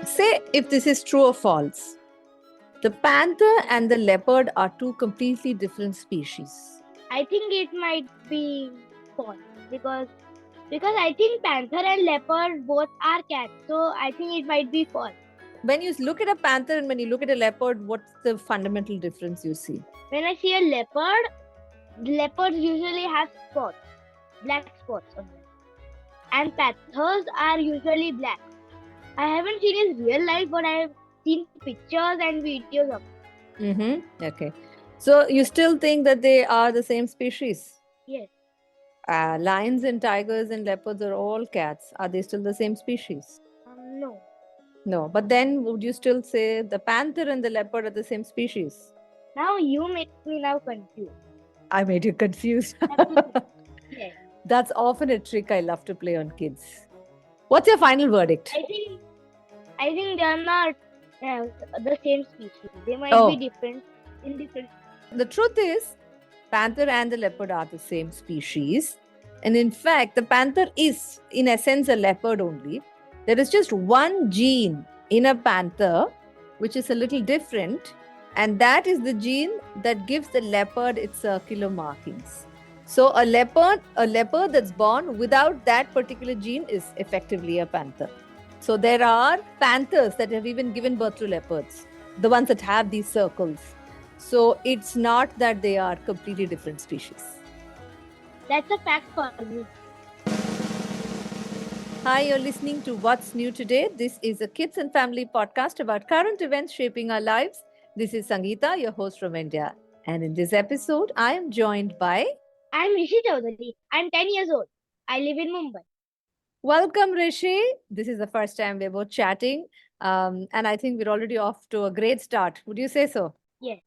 Say if this is true or false. The panther and the leopard are two completely different species. I think it might be false because I think panther and leopard both are cats, so I think it might be false. When you look at a panther and when you look at a leopard, what's the fundamental difference you see? When I see a leopards usually have spots, black spots on them, and panthers are usually black. I haven't seen his real life, but I have seen pictures and videos of it. Okay. So you still think that they are the same species? Yes. Lions and tigers and leopards are all cats. Are they still the same species? No. No. But then would you still say the panther and the leopard are the same species? Now you make me now confused. I made you confused. Yes. That's often a trick I love to play on kids. What's your final verdict? I think they are not the same species. They might be different in different. The truth is, panther and the leopard are the same species. And in fact, the panther is, in essence, a leopard only. There is just one gene in a panther which is a little different, and that is the gene that gives the leopard its circular markings. So a leopard that's born without that particular gene is effectively a panther. So there are panthers that have even given birth to leopards, the ones that have these circles. So it's not that they are completely different species. That's a fact for me. Hi, you're listening to What's New Today. This is a kids and family podcast about current events shaping our lives. This is Sangeeta, your host from India. And in this episode, I am joined by... I'm Rishi Chaudhary. I'm 10 years old. I live in Mumbai. Welcome, Rishi. This is the first time we're both chatting. And I think we're already off to a great start. Would you say so? Yes.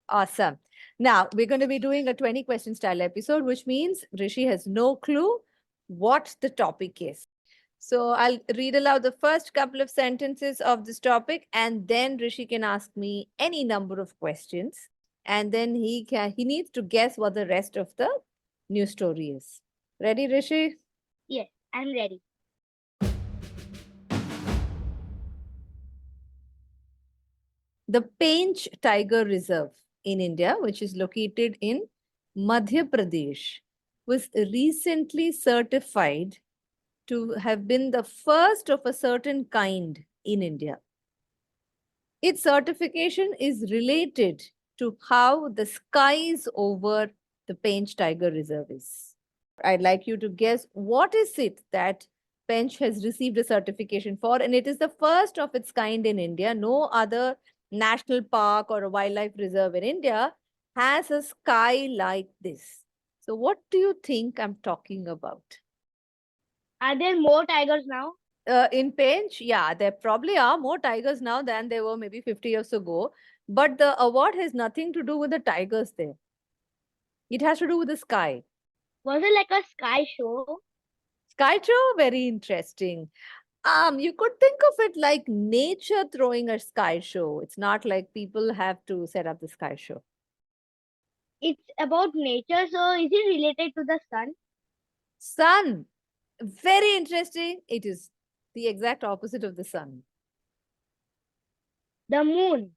Awesome. Now, we're going to be doing a 20 question style episode, which means Rishi has no clue what the topic is. So I'll read aloud the first couple of sentences of this topic, and then Rishi can ask me any number of questions. And then he needs to guess what the rest of the news story is. Ready, Rishi? Yes, I'm ready. The Pench Tiger Reserve in India, which is located in Madhya Pradesh, was recently certified to have been the first of a certain kind in India. Its certification is related to how the skies over the Pench Tiger Reserve is. I'd like you to guess what is it that Pench has received a certification for, and it is the first of its kind in India. No other national park or a wildlife reserve in India has a sky like this. So what do you think I'm talking about? Are there more tigers now? In Pench, yeah, there probably are more tigers now than there were maybe 50 years ago. But the award has nothing to do with the tigers there. It has to do with the sky. Was it like a sky show? Sky show, very interesting. You could think of it like nature throwing a sky show. It's not like people have to set up the sky show. It's about nature, so is it related to the sun? Sun, very interesting. It is the exact opposite of the sun. The moon.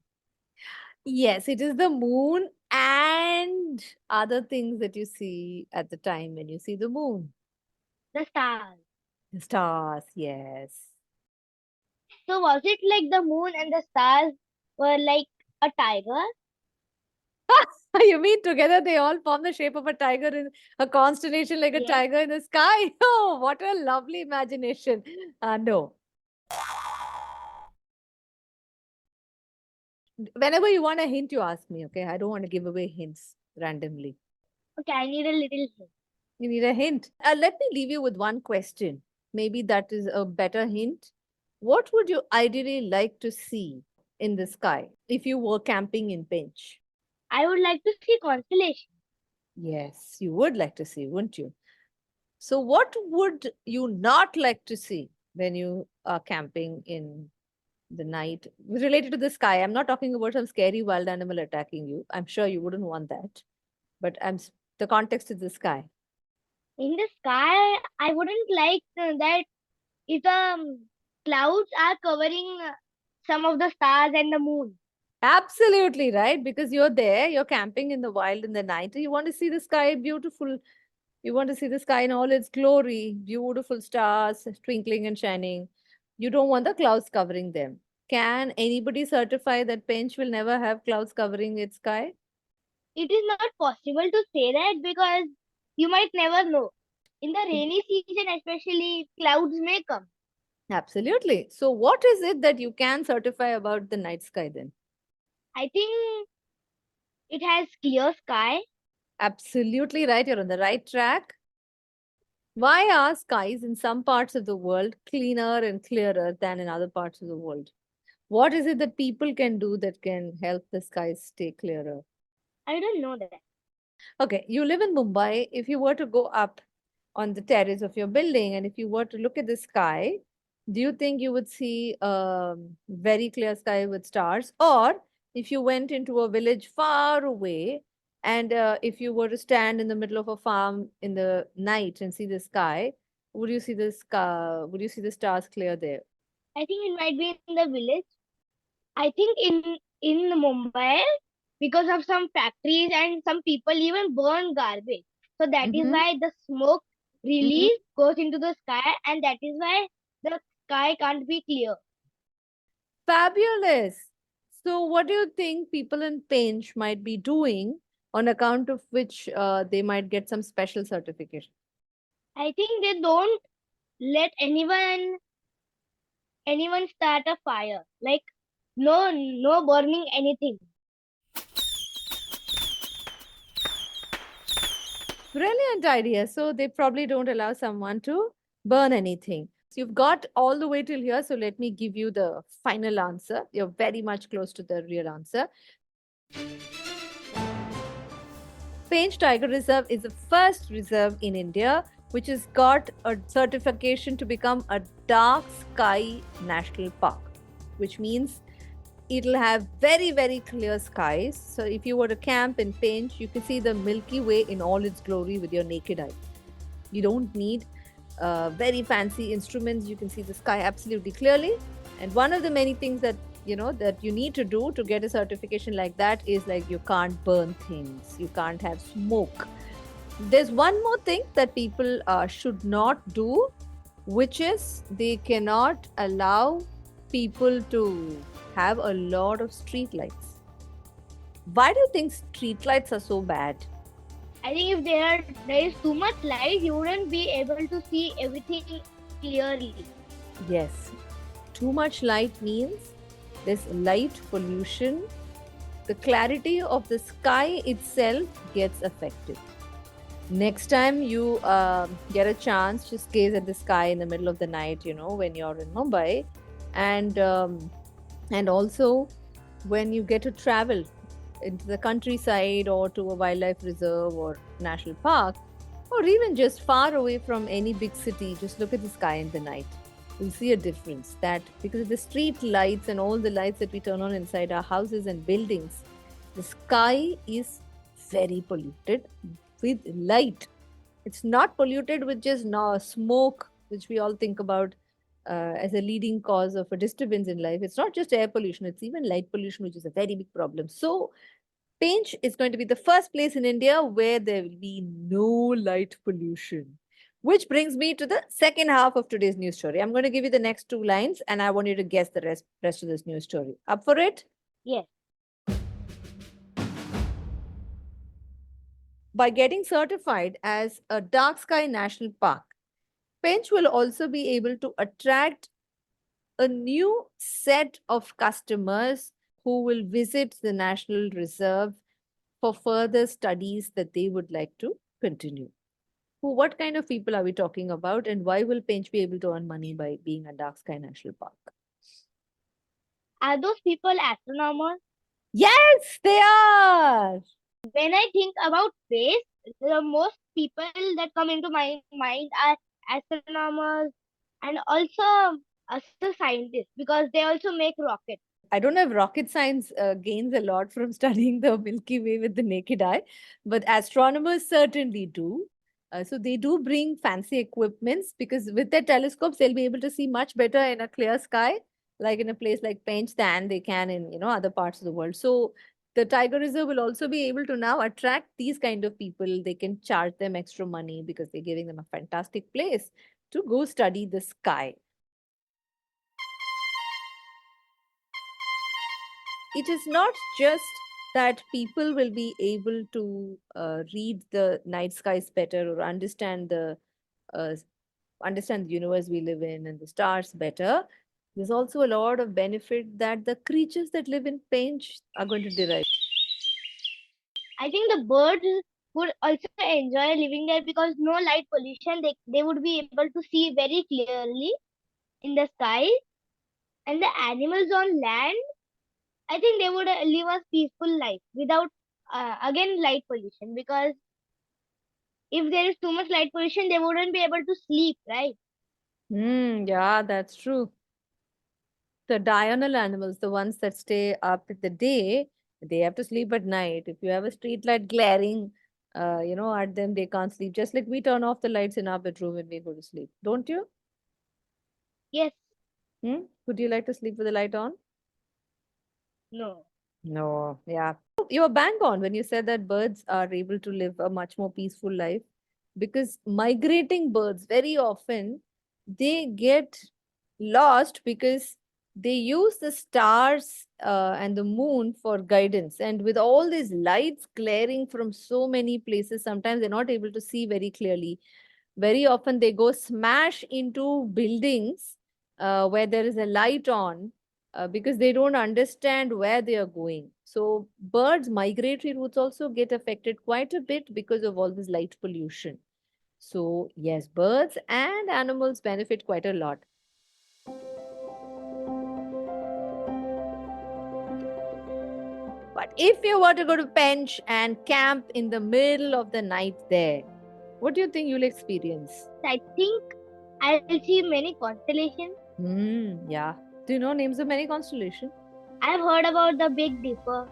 Yes, it is the moon and other things that you see at the time when you see the moon. The stars. The stars, yes. So was it like the moon and the stars were like a tiger? You mean together they all form the shape of a tiger in a constellation like a Yes. tiger in the sky? Oh, what a lovely imagination. No. Whenever you want a hint, you ask me, okay? I don't want to give away hints randomly. Okay, I need a little hint. You need a hint. Let me leave you with one question. Maybe that is a better hint. What would you ideally like to see in the sky if you were camping in Pench? I would like to see constellation. Yes, you would like to see, wouldn't you? So what would you not like to see when you are camping in the night related to the sky? I'm not talking about some scary wild animal attacking you. I'm sure you wouldn't want that. But the context is the sky. In the sky, I wouldn't like that if the clouds are covering some of the stars and the moon. Absolutely right, because you're there, you're camping in the wild in the night. You want to see the sky beautiful. You want to see the sky in all its glory, beautiful stars twinkling and shining. You don't want the clouds covering them. Can anybody certify that Pench will never have clouds covering its sky? It is not possible to say that because you might never know. In the rainy season, especially, clouds may come. Absolutely. So, what is it that you can certify about the night sky then? I think it has clear sky. Absolutely right. You're on the right track. Why are skies in some parts of the world cleaner and clearer than in other parts of the world? What is it that people can do that can help the skies stay clearer? I don't know that. Okay, you live in Mumbai. If you were to go up on the terrace of your building and if you were to look at the sky, do you think you would see a very clear sky with stars? Or if you went into a village far away and if you were to stand in the middle of a farm in the night and see the sky, would you see the sky, would you see the stars clear there? I think it might be in the village. I think in Mumbai, because of some factories and some people even burn garbage. So that is Mm-hmm. why the smoke Mm-hmm. release goes into the sky, and that is why the sky can't be clear. Fabulous. So, what do you think people in Pinch might be doing on account of which they might get some special certification? I think they don't let anyone start a fire. Like no burning anything. Brilliant idea. So, they probably don't allow someone to burn anything. So, you've got all the way till here. So, let me give you the final answer. You're very much close to the real answer. Pench Tiger Reserve is the first reserve in India which has got a certification to become a dark sky national park, which means it'll have very, very clear skies. So if you were to camp in Pench, you can see the Milky Way in all its glory with your naked eye. You don't need very fancy instruments. You can see the sky absolutely clearly. And one of the many things that that you need to do to get a certification like that is like you can't burn things, you can't have smoke. There's one more thing that people should not do, which is they cannot allow people to have a lot of street lights. Why do you think street lights are so bad? I think if there is too much light, you wouldn't be able to see everything clearly. Yes, too much light means there's light pollution. The clarity of the sky itself gets affected. Next time you get a chance, just gaze at the sky in the middle of the night, when you're in Mumbai, and also when you get to travel into the countryside or to a wildlife reserve or national park, or even just far away from any big city, just look at the sky in the night. You'll see a difference that because of the street lights and all the lights that we turn on inside our houses and buildings, the sky is very polluted with light. It's not polluted with just smoke, which we all think about as a leading cause of a disturbance in life. It's not just air pollution, it's even light pollution, which is a very big problem. So, Pench is going to be the first place in India where there will be no light pollution. Which brings me to the second half of today's news story. I'm going to give you the next two lines and I want you to guess the rest of this news story. Up for it? Yes. By getting certified as a dark sky national park, Pench will also be able to attract a new set of customers who will visit the National Reserve for further studies that they would like to continue. What kind of people are we talking about, and why will Pench be able to earn money by being a dark sky national park? Are those people astronomers? Yes, they are. When I think about space, the most people that come into my mind are astronomers and also scientists because they also make rockets. I don't know if rocket science gains a lot from studying the Milky Way with the naked eye, but astronomers certainly do. So they do bring fancy equipments because with their telescopes, they'll be able to see much better in a clear sky. like in a place like Pench than they can in, other parts of the world. So the tiger reserve will also be able to now attract these kind of people. They can charge them extra money because they're giving them a fantastic place to go study the sky. It is not just that people will be able to read the night skies better or uh, understand the universe we live in and the stars better. There's also a lot of benefit that the creatures that live in Pench are going to derive. I think the birds would also enjoy living there because no light pollution. They would be able to see very clearly in the sky. And the animals on land, I think they would live a peaceful life without, again, light pollution. Because if there is too much light pollution, they wouldn't be able to sleep, right? Yeah, that's true. The diurnal animals, the ones that stay up in the day, they have to sleep at night. If you have a street light glaring, at them, they can't sleep. Just like we turn off the lights in our bedroom when we go to sleep, don't you? Yes, Would you like to sleep with the light on? no. No, yeah. You were bang on when you said that birds are able to live a much more peaceful life because migrating birds very often they get lost because they use the stars and the moon for guidance. And with all these lights glaring from so many places, sometimes they're not able to see very clearly. Very often they go smash into buildings where there is a light on because they don't understand where they are going. So birds' migratory routes also get affected quite a bit because of all this light pollution. So yes, birds and animals benefit quite a lot. But if you were to go to Pench and camp in the middle of the night there, what do you think you'll experience? I think I'll see many constellations. Yeah. Do you know names of many constellations? I've heard about the Big Dipper.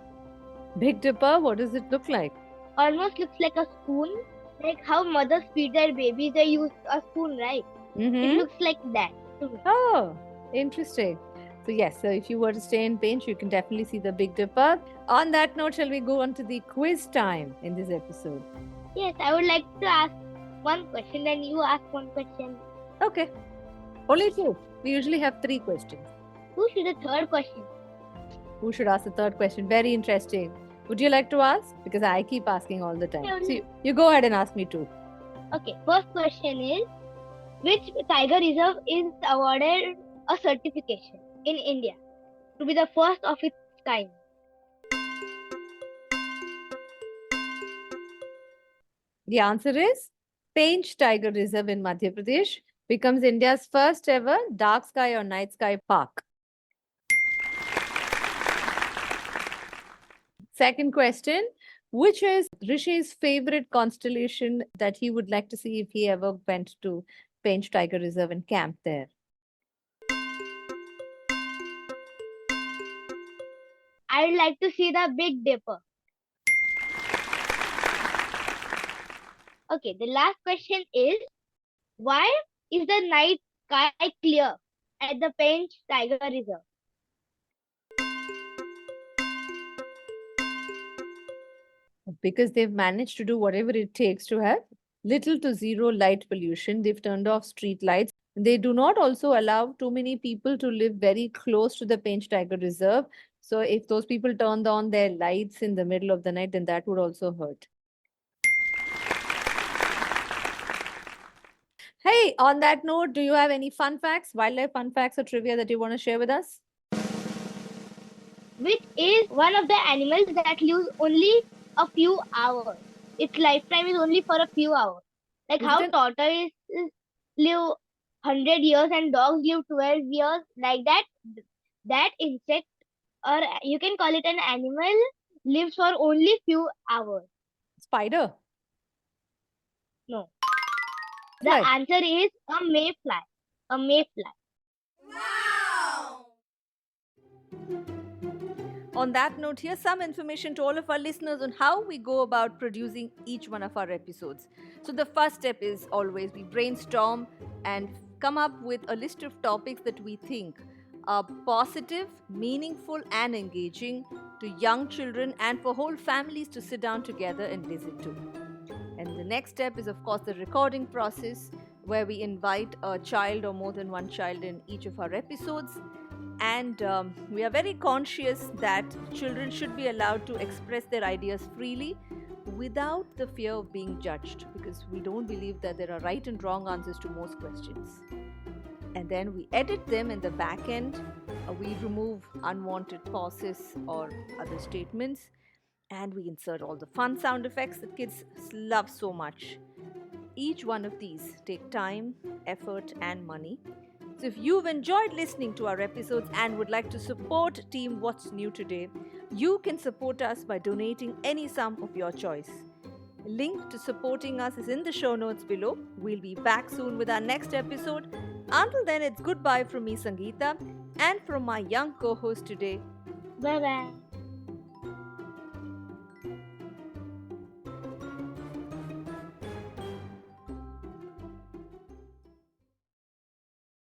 Big Dipper, what does it look like? Almost looks like a spoon. Like how mothers feed their babies, they use a spoon, right? It looks like that to me. Oh, interesting. So yes, so if you were to stay in Pench, you can definitely see the Big Dipper. On that note, shall we go on to the quiz time in this episode? Yes, I would like to ask one question, then you ask one question. Okay. Only two. We usually have 3 questions. Who should the third question? Who should ask the third question? Very interesting. Would you like to ask? Because I keep asking all the time. So you go ahead and ask me too. Okay, first question is, which tiger reserve is awarded a certification in India to be the first of its kind? The answer is Pench Tiger Reserve in Madhya Pradesh becomes India's first ever dark sky or night sky park. Second question, which is Rishi's favorite constellation that he would like to see if he ever went to Pench Tiger Reserve and camped there? I'd like to see the Big Dipper. Okay, the last question is, why is the night sky clear at the Pench Tiger Reserve? Because they've managed to do whatever it takes to have little to zero light pollution. They've turned off street lights. They do not also allow too many people to live very close to the Pench Tiger Reserve. So if those people turned on their lights in the middle of the night, then that would also hurt. Hey, on that note, do you have any fun facts, wildlife fun facts or trivia that you want to share with us? Which is one of the animals that lives only a few hours. Its lifetime is only for a few hours. Like how tortoises live 100 years and dogs live 12 years, like that. That insect, or you can call it an animal, lives for only few hours. Spider. No. The answer is a mayfly. A mayfly. On that note, here's some information to all of our listeners on how we go about producing each one of our episodes. So, the first step is always we brainstorm and come up with a list of topics that we think are positive, meaningful, and engaging to young children and for whole families to sit down together and listen to. And the next step is, of course, the recording process, where we invite a child or more than one child in each of our episodes. And we are very conscious that children should be allowed to express their ideas freely without the fear of being judged, because we don't believe that there are right and wrong answers to most questions. And then we edit them in the back end. We remove unwanted pauses or other statements, and we insert all the fun sound effects that kids love so much. Each one of these take time, effort, and money. So if you've enjoyed listening to our episodes and would like to support Team What's New Today, you can support us by donating any sum of your choice. Link to supporting us is in the show notes below. We'll be back soon with our next episode. Until then, it's goodbye from me, Sangeeta, and from my young co-host today. Bye bye.